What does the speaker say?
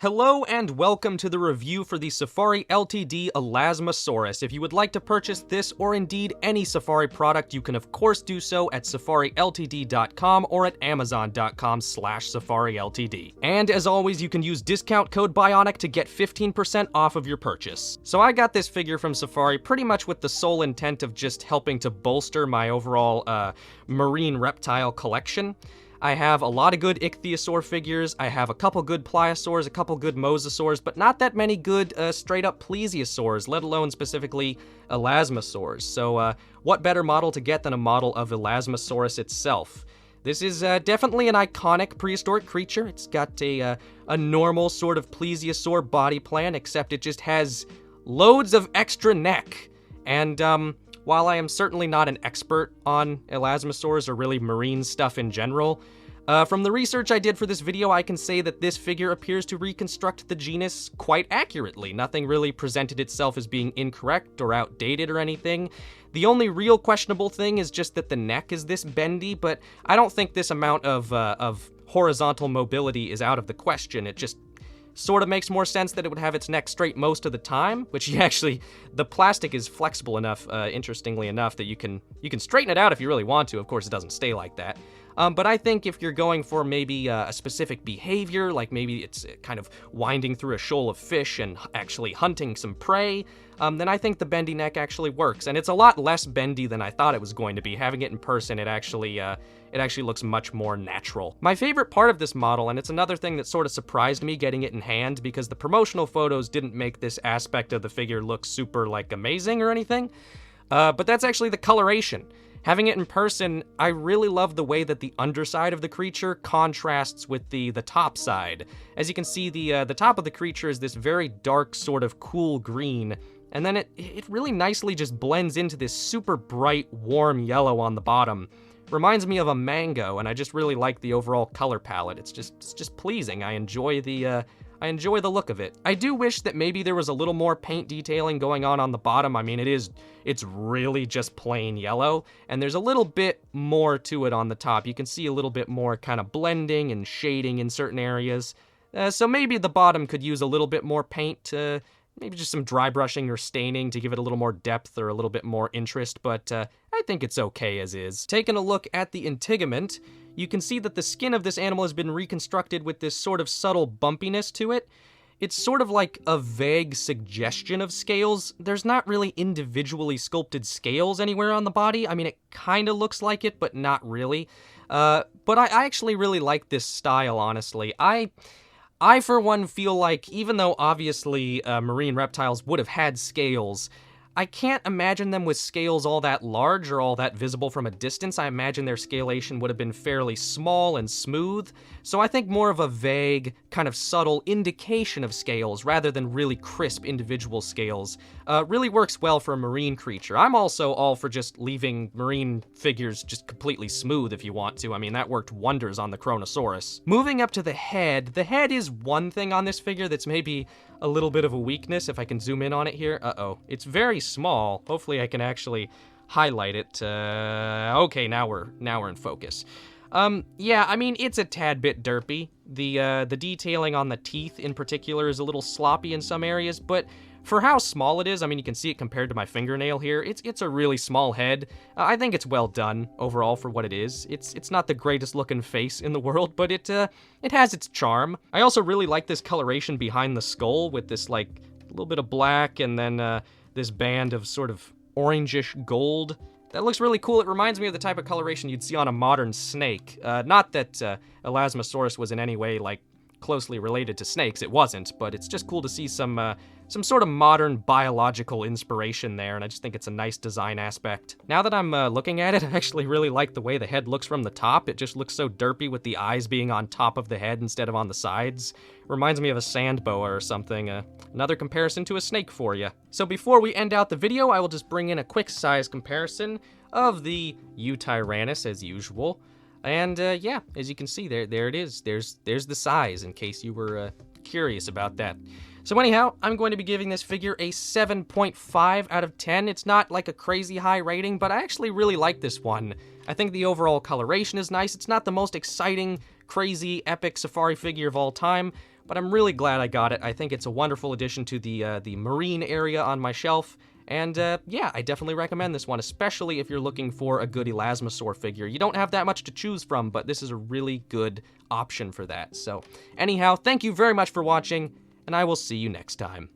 Hello and welcome to the review for the Safari Ltd Elasmosaurus. If you would like to purchase this or indeed any Safari product, you can of course do so at safariltd.com or at amazon.com/safariltd. And as always, you can use discount code BIONIC to get 15% off of your purchase. So I got this figure from Safari pretty much with the sole intent of just helping to bolster my overall marine reptile collection. I have a lot of good ichthyosaur figures, I have a couple good pliosaurs, a couple good mosasaurs, but not that many good straight-up plesiosaurs, let alone specifically elasmosaurs. So what better model to get than a model of Elasmosaurus itself? This is definitely an iconic prehistoric creature. It's got a normal sort of plesiosaur body plan, except it just has loads of extra neck. And while I am certainly not an expert on elasmosaurs or really marine stuff in general, from the research I did for this video, I can say that this figure appears to reconstruct the genus quite accurately. Nothing really presented itself as being incorrect or outdated or anything. The only real questionable thing is just that the neck is this bendy, but I don't think this amount of horizontal mobility is out of the question. It just sort of makes more sense that it would have its neck straight most of the time, which the plastic is flexible enough, interestingly enough, that you can straighten it out if you really want to. Of course, it doesn't stay like that. But I think if you're going for maybe a specific behavior, like maybe it's kind of winding through a shoal of fish and actually hunting some prey, then I think the bendy neck actually works. And it's a lot less bendy than I thought it was going to be. Having it in person, it actually looks much more natural. My favorite part of this model, and it's another thing that sort of surprised me getting it in hand, because the promotional photos didn't make this aspect of the figure look super, amazing or anything, but that's actually the coloration. Having it in person, I really love the way that the underside of the creature contrasts with the top side. As you can see, the top of the creature is this very dark, sort of cool green, and then it really nicely just blends into this super bright, warm yellow on the bottom. Reminds me of a mango, and I just really like the overall color palette. It's just pleasing. I enjoy the look of it. I do wish that maybe there was a little more paint detailing going on the bottom. I mean, it's really just plain yellow, and there's a little bit more to it on the top. You can see a little bit more kind of blending and shading in certain areas. So maybe the bottom could use a little bit more paint, maybe just some dry brushing or staining to give it a little more depth or a little bit more interest, but I think it's okay as is. Taking a look at the integument, you can see that the skin of this animal has been reconstructed with this sort of subtle bumpiness to it. It's sort of like a vague suggestion of scales. There's not really individually sculpted scales anywhere on the body. I mean, it kind of looks like it, but not really. But I actually really like this style, honestly. I, for one, feel like, even though obviously marine reptiles would have had scales, I can't imagine them with scales all that large or all that visible from a distance. I imagine their scalation would have been fairly small and smooth, so I think more of a vague, kind of subtle indication of scales rather than really crisp individual scales really works well for a marine creature. I'm also all for just leaving marine figures just completely smooth if you want to. I mean, that worked wonders on the Kronosaurus. Moving up to the head is one thing on this figure that's maybe a little bit of a weakness. If I can zoom in on it here. It's very small. Hopefully I can actually highlight it. Okay, now we're in focus. Yeah, I mean, it's a tad bit derpy. The detailing on the teeth in particular is a little sloppy in some areas, but for how small it is, I mean, you can see it compared to my fingernail here. It's a really small head. I think it's well done overall for what it is. It's not the greatest looking face in the world, but it has its charm. I also really like this coloration behind the skull with this a little bit of black and then this band of sort of orangish gold. That looks really cool. It reminds me of the type of coloration you'd see on a modern snake. Not that Elasmosaurus was in any way closely related to snakes. It wasn't, but it's just cool to see some sort of modern biological inspiration there, and I just think it's a nice design aspect. Now that I'm looking at it, I actually really like the way the head looks from the top. It just looks so derpy with the eyes being on top of the head instead of on the sides. Reminds me of a sand boa or something. Another comparison to a snake for you. So before we end out the video, I will just bring in a quick size comparison of the Eutyrannus as usual. And yeah, as you can see, there it is. There's the size, in case you were curious about that. So anyhow, I'm going to be giving this figure a 7.5 out of 10. It's not like a crazy high rating, but I actually really like this one. I think the overall coloration is nice. It's not the most exciting, crazy, epic Safari figure of all time, but I'm really glad I got it. I think it's a wonderful addition to the marine area on my shelf. And yeah, I definitely recommend this one, especially if you're looking for a good Elasmosaur figure. You don't have that much to choose from, but this is a really good option for that. So anyhow, thank you very much for watching, and I will see you next time.